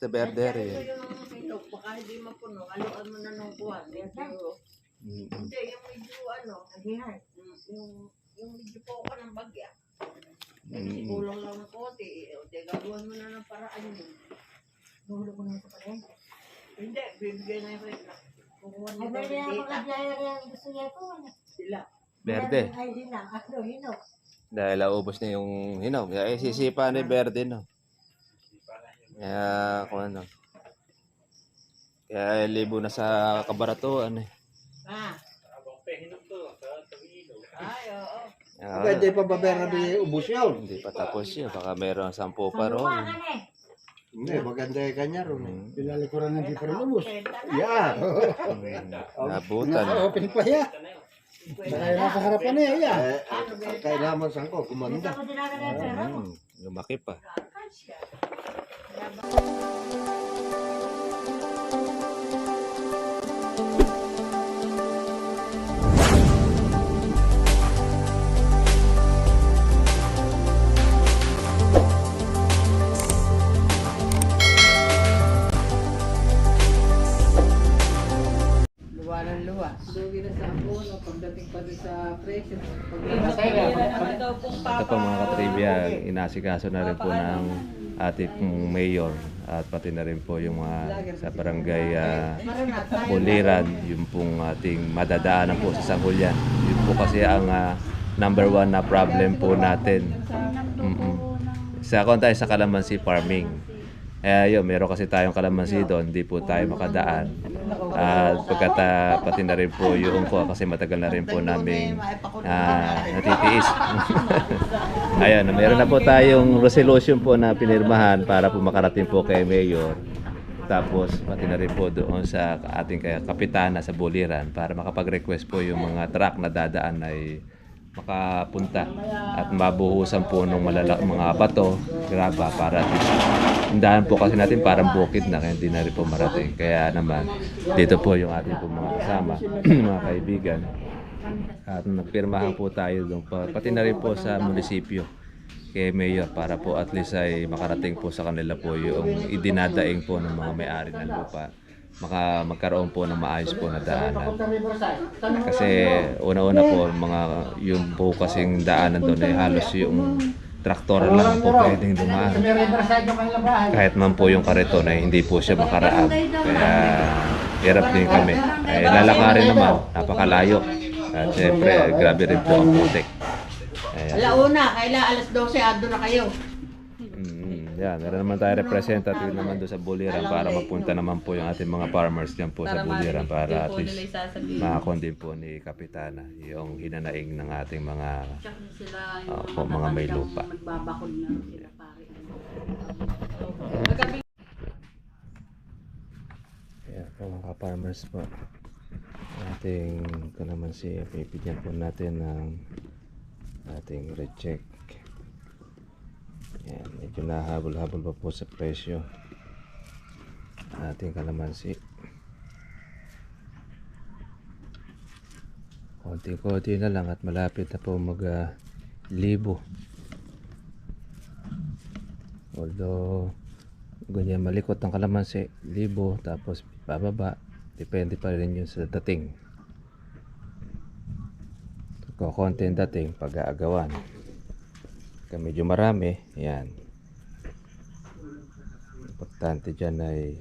Basta berder Ito eh. yung ito, baka hindi mapuno, haluan mo na ng kuwan. Hindi, yung medyo yung medyo po ko ng bagya. Kulang lang ng kote. Gagawin mo na ng paraan yun. Nulo ko na ito pa rin. Hindi, bibigyan na yung renta. Kukuha Ay, nito meron ng na data. paglablaya yung gusto niya ito. Sila. Berde. Ay, sila. Aklo, hinog. Dahil ubos na yung hinog. Kaya sisipa ni Berde, no? Kaya kung ano. Kaya libo na sa kabaratuan eh. Ah. Ay, oo. Pwede pa ba Berde ubos yun? Hindi pa tapos yun. Baka meron 10 pa ron. Hindi, maganda yung kanya ron. Pinalikuran ng di pa rin ubos. Yan. Nabutan. Open pa yan. Dahil nasa harapan niya, yan. Kaya naman saan ko, kumanda. Ako dinadala yung pera ko. Lumaki pa. Luwa ng luwa. Lugi na sa abono, pagdating pa rin sa presyo. Ito po mga katribya, inasikaso na rin po ng ating pong mayor at pati na rin po yung mga sa barangay Buliran, yung pong ating madadaanan po sa Sangguniang. Yun po kasi ang number 1 na problem po natin. Sa tayo sa kalamansi farming. Yun, meron kasi tayong kalamansi doon, hindi po tayo makadaan. At pagkat pati na rin po yung ko kasi matagal na rin po namin natitiis. Ayun, meron na po tayong resolution po na pinirmahan para po makarating po kay Mayor. Tapos pati na rin po doon sa ating kapitana sa Buliran para makapag-request po yung mga truck na dadaan ay makapunta at mabuhusan po ng mga bato, graba para tindahan po kasi natin parang bukid na kaya hindi na rin po marating. Kaya naman dito po yung ating po mga kasama, mga kaibigan. At nagpirmahan po tayo doon pati na rin po sa munisipyo kay Mayor para po at least ay makarating po sa kanila po yung idinadaing po ng mga may-ari ng lupa. Magkaroon po ng maayos po na daanan. Kasi una-una po yung po kasing daanan doon ay halos yung traktor lang po pwedeng dumaan. Kahit man po yung kariton ay hindi po siya makaraan. Kaya hirap din kami. Ay lalakarin naman, napakalayo. At syempre, grabe rin po ang putik. Alauna, alas 12, ando na kayo. Yan, meron naman tayo representative naman doon sa Buliran para mapunta naman po yung ating mga farmers dyan po sa Buliran para at least makakondin po ni Kapitana yung hinanaing ng ating mga mga may lupa. Yan po mga farmers po. Ating kalamansi, pipigyan po natin ng ating recheck. Yan, medyo nahabol-habol pa po sa presyo ating kalamansi. Konti-konti na lang at malapit na po libo. Although ganyan malikot ang kalamansi, libo tapos bababa, depende pa rin yun sa dating. Kung konti ang dating, pag-aagawan. Medyo marami, yan. Importante dyan ay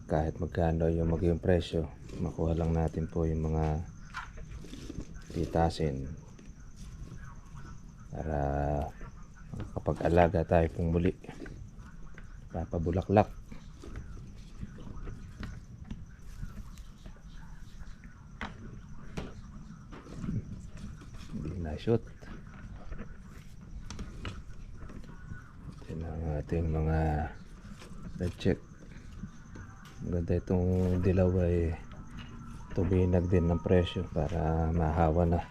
kahit magkano yung maging presyo, makuha lang natin po yung mga pitasin para makapag-alaga tayo pong muli, papabulaklak. Hindi na shoot. Ang ating mga check. Maganda itong dilaw ay tubinag din ng presyo para mahawa na.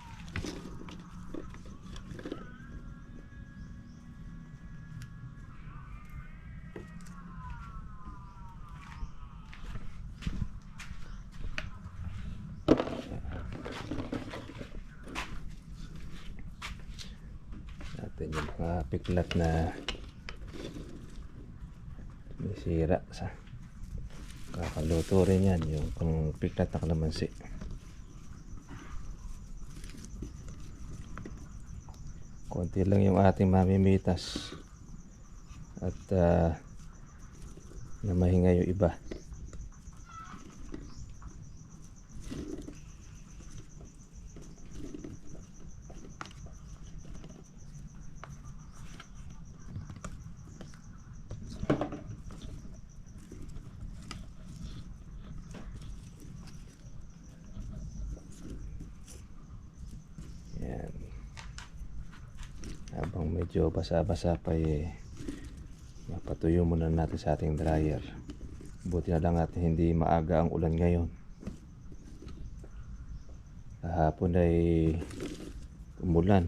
Natin yung mga piklat na Sira sa kakaluto rin yan yung pang piklat na kalamansi. Konti lang yung ating mamimitas at namahinga yung iba. Yan. Habang medyo basa-basa pa mapatuyo muna natin sa ating dryer. Buti na lang at hindi maaga ang ulan ngayon. Kahapon ay umulan,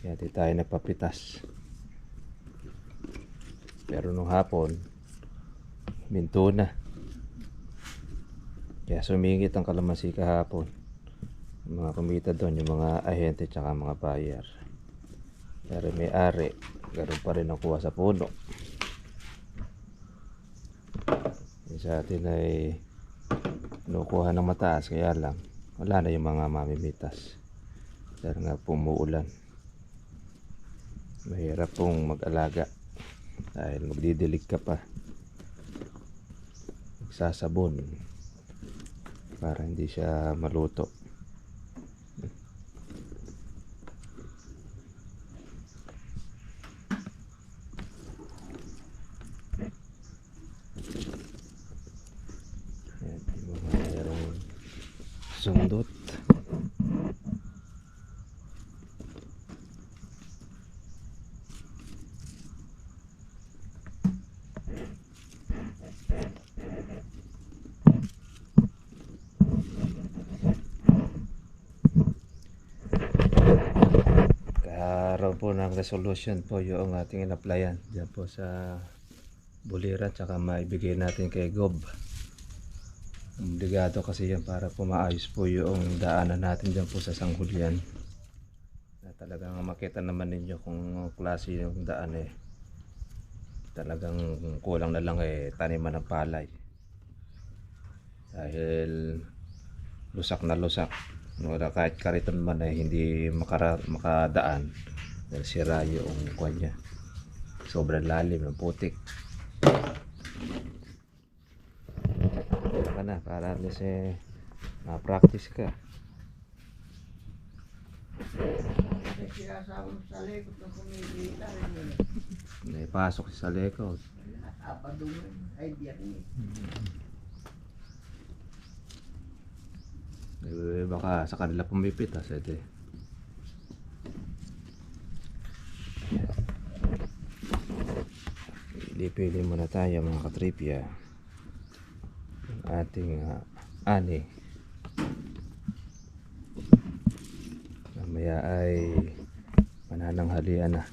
kaya di tayo nagpapitas. Pero nung hapon minto na, kaya sumingit ang kalamansi kahapon. Yung mga kumita doon, yung mga ahente tsaka mga buyer. Pero may ari, ganoon pa rin ang kuha sa puno. Yung sa atin ay kinukuha ng mataas, kaya lang wala na yung mga mamimitas dahil nga pumuulan. Mahirap pong mag-alaga dahil magdidilig ka pa, magsasabon para hindi siya maluto. Yan, yung mga mayroong sundot. Kaaraw po ng resolution po yung ating in-applyan dyan po sa Buliran, tsaka maibigay natin kay Gob. Obligado kasi yan para po maayos po yung daanan natin dyan po sa Sangguniang. Na talagang makita naman ninyo kung klase yung daan talagang kulang na lang taniman ng palay. Dahil lusak na lusak. Kahit kariton man hindi makadaan dahil sira yung kuwan niya. Sobrang lalim ng putik. Ka na para kasi ma-practice ka. Sa likod ng kumilita rin. Naipasok sa likod. Apadungan. Ay, biyernes. Baka sa kanila pumipitas Pili muna tayo mga katripya yung ating ani. Mamaya ay manananghalian na.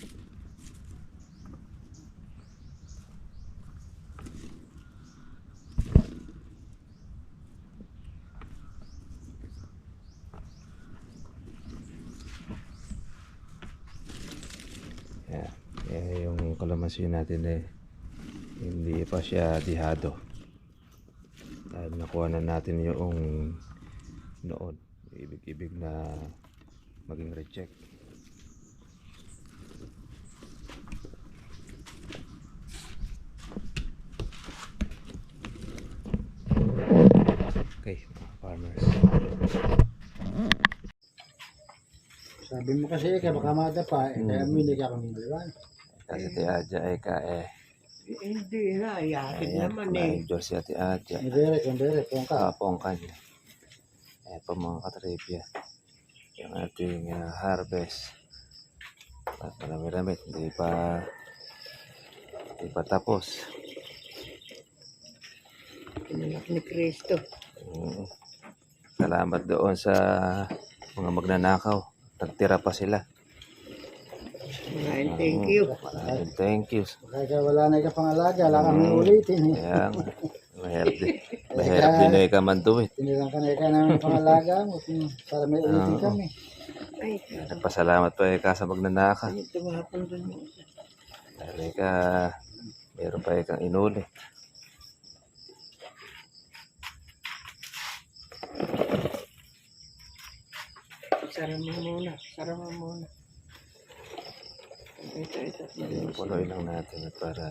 Yung kalamansi natin hindi pa siya dihado dahil nakuha na natin yung noon, ibig na maging reject. Okay mga farmers, Sabi mo kasi baka madapa kaya mili ka kami maliwan. kasi Ate Adja Hindi na, yakit naman na-enjoy si Ate Adja. Kung kung ka. Kapong kanya. Ito mga katripya, yung ating harvest. At marami-rami, hindi pa tapos. Anak ni Cristo. Salamat doon sa mga magnanakaw. Nagtira pa sila. Maraming thank you. Maraming thank you. Kaya wala na ka pangalaga, wala kami ulitin. Kaya mahirap din ka man tuwid. Tinilang ka na namin pangalaga mo para may ulitin kami. Ay, Nagpasalamat pa ka sa magnanakaw. tumapon dun. Dahil ka Meron pa ikang inulit. Sarang mo muna. Sarang mo muna. Ito. Punuin lang natin para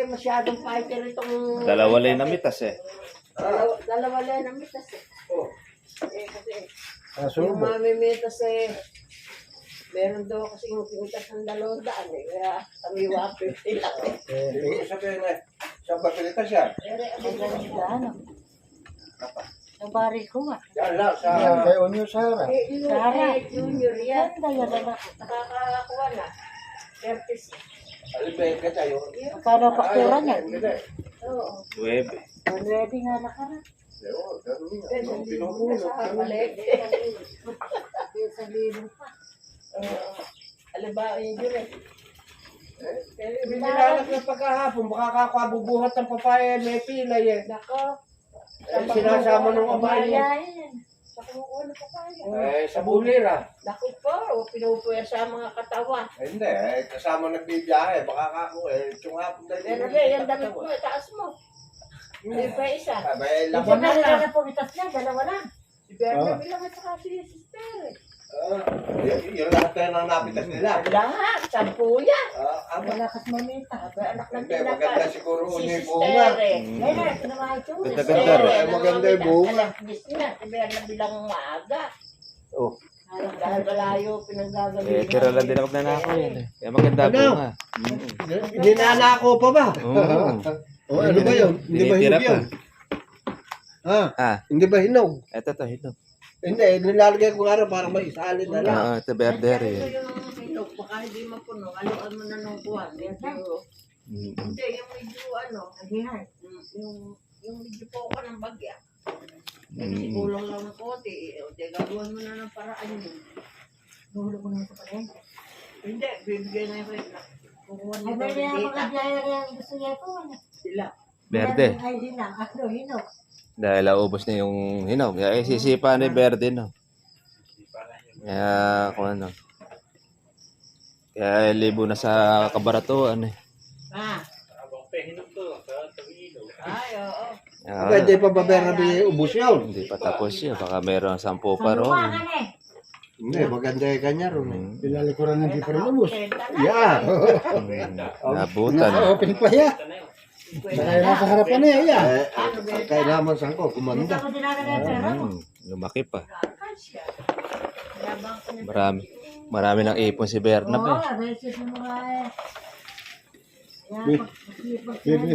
Masyadong fighter itong... dalawa lang na mitas eh. Dalawa lang ang mitas eh. Kasi yung Subo. mamimitas eh, meron daw kasi yung pinitas ng 200 eh. Kaya kamiwa 50 lang eh. Ibig sabihin na, saan ba pilitas yan? Pero Ang ganda, ano? Sa bari ko nga. Yan lang, sa... Yan, kay Onyo Sara. Sarah. Junior yan. Ganda yan, anak. Nakakakuha na. 30. Alibay ka tayo. Magkano paktura niya? Oo. 9. Ready nga na ka na. Oo, ganun nga. Kasi Ang hindi pinupuno. sa maliit. Sa libo pa. Alaba yung jure. Binilanak na pagkahapon, baka kakabubuhat ng papaya, may pilay eh. Nako. Sinasama ng amayin. Mayayain. Sa kumukuha ng papaya. Sa bulira. Naku po, pinupuya sa mga katawan. Hindi, kasama nagbibiyahe, baka kako itong hapon dahil. Pero yan damit mo, taas mo. Hindi pa isa. Abay, Isa laban na na. rin na pumitas niya, dalawa na. Si Berna bilang at saka si Sister. Yung lahat tayo ng napitas nila. Lahat, 10 yan. Wala kas mamita. Abay, anak ng Hindi, maganda tinakas. siguro Si yung Sister bunga. eh. Yan na, pinamahay ko. Ganda-ganda rin. Eh, maganda yung bunga. Alas 10 na, si Berna bilang maaga. Oh, Dahil malayo, pinanggagaling. eh, tira lang din na magnanakaw yan eh. Kaya maganda bunga. Ninanako pa ba? Oo. O ano ba yun? Hindi ba Tinitira hinog yun? Ha? Ah, Hindi ba hinog? eto to, hinog. Hindi, nilalagay ko nga rin para may isalin na lang. Oo, ito berde Ito rin. yung hinog, baka hindi mapuno. Haluan mo na nung kuwan. Medyo, hindi, yung medyo ano, Nagihan. yung medyo po ka ng bagya. Kasi kulang lang ng kote. O, di, gagawan mo na ng paraan yun. Buhulog ko na sa palengke. Hindi, bibigay na yung renta. Kukuha Ay, nito may ng mga data. biyaya rin gusto niya ko. Ano? Sila. Berde. Ay, hinang. Ano, hinog. Dahil ubos na yung hinog. Kaya sisipa ni berde no. Kaya kung ano. Kaya libo na sa kabaratuan eh. Ah. Ay, oo. Kaya, Pwede pa ba berabi ubus yun? hindi pa tapos yun. Baka meron 10 pa Sa ron. luwangan eh. Hindi, maganda yung kanya ron. Pinalikuran ng di pa rin ubos. Yeah. Nabutan. Na-open pa yan. Saka yung nasa harapan niya, yan. Ang kailangan saan ko, Gusto kumanda. ko dinala na yung pera ko. Lumaki pa. Yabang ko na. Marami ng ipon si Bernab Oo, eh. beses mo mga eh.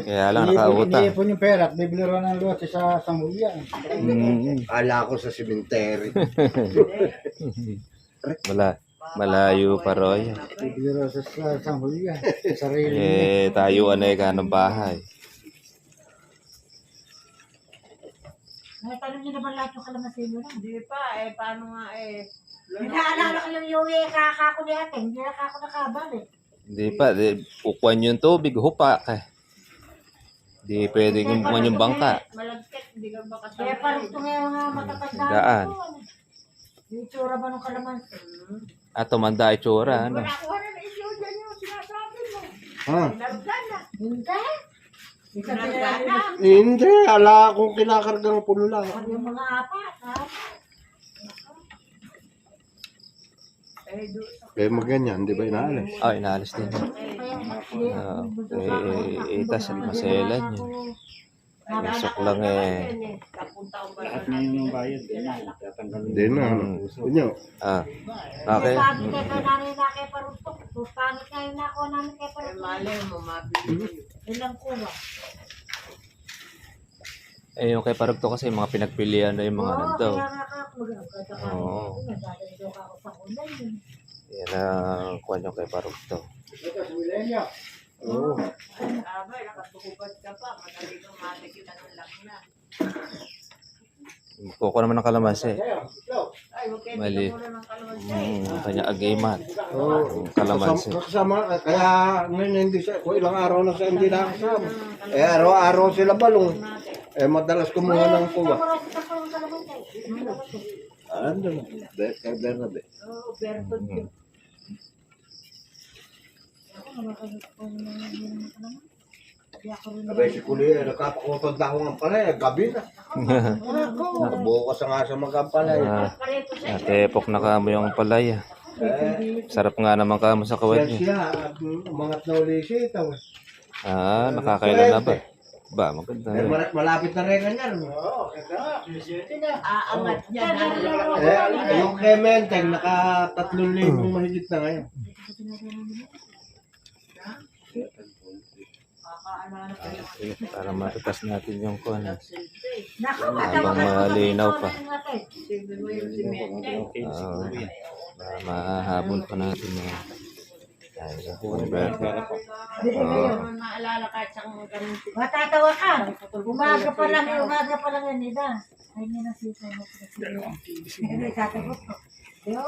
Kaya lang nakautang. Iniipon yung pera at bibili rin ng lote sa Samulya. Ala ko sa cemetery. Malayo pa Roy. Bibili rin sa Samulya. Sa sarili niya. Tayo anay ka ng bahay. Ay, tanong niyo naman lahat yung kalamansin mo na. Hindi pa, eh, paano nga eh. Naalala ko yung kakako ni ate, hindi na kako nakabal eh. Hindi pa, kukuhan yung tubig, hupa ka. Hindi pwedeng kumuhan yung bangka. Malagkit, hindi ka ba kasama? Kaya parang ito nga yung mga matatanda. Daan. ko, ano. Yung itsura ba ng kalamansin? At tumanda itsura, ano. Wala ko na issue dyan yung sinasabi mo. Ha? Nagdana. Hindi. Isa Nagdana. Hindi, ala akong kinakargang pulo lang. yung mga apat, ha? Eh, doon sa Kaya maganyan, di ba inaalis? Oh, inaalis din. Itas at maselan yun. Pasok lang eh. Lahat na yung bayad. Tatanggalin. Hindi na. Kunyo. Ah, Okay. okay. Sabi kay nanay na kay Parustok, pangit na yung nakuha namin kay Eh, Parustok. malay mo, mabili mo yun. Ilang kuha. Eh, yung kay Parugto kasi mga pinagpilian na yung mga Oo, nandaw. kaya nakakakulang. Oo. Nagdadalo ka ako sa kulay yun. Yan ang kuhan yung kay Parugto. Ito sa Milenyo. Oo. Abay, nakatubad ka pa. Madali kang matikita ng lakna. Kuko naman ng kalamansi. Ay, huwag kayo Mali. mura ng kalamansi. Kanya agimat. Oo. Kalamansi. Kasama, kaya ngayon hindi siya, kung ilang araw na siya hindi nakasama. Eh araw-araw sila balong. Eh madalas kumuha ng kuha. Ano na? Kay Bernabe. Oo, pero kung Abay si Kuliya, nakapakutod na ako ng palay, gabi na. Bukas nga sa mga palay. Natepok na kamo yung palay. Sarap nga naman kamo sa kawad niya. Siya, at umangat na uli siya ito. Nakakailan na ba? Ba, maganda Eh, yun. malapit na rin ganyan. Oo, aangat niya yung kay Menteng, naka 3,000 mahigit na ngayon. Para matutas natin yung kuhan. Naku, Habang malinaw pa. Siyempre mo yung simente. Para mahahabol pa natin yung Ano naalala ka sa ganun. Matatawa ka. Umaga pa lang yan, Nida. Ay, hindi na sisa mo. Hindi, tatagot ko. Yo,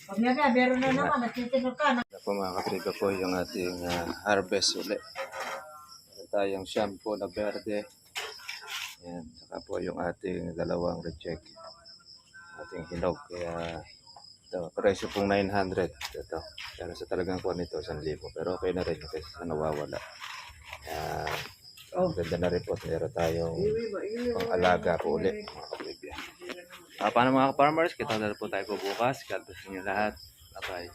pag yan nga, meron na naman, nagtitinod ka. Ito po mga katriga po yung ating harvest ulit. Meron tayong shampoo na verde. Yan. Saka po yung ating dalawang reject. Ating hinog. Kaya ito, presyo pong 900. Ito. Pero sa talagang kuha nito, 1,000. Pero okay na rin kasi sa nawawala. Ganda na rin po. Meron tayong pang-alaga po ulit mga katriga. Paano mga farmers? Kita na po tayo po bukas. God bless niyo lahat. Bye-bye.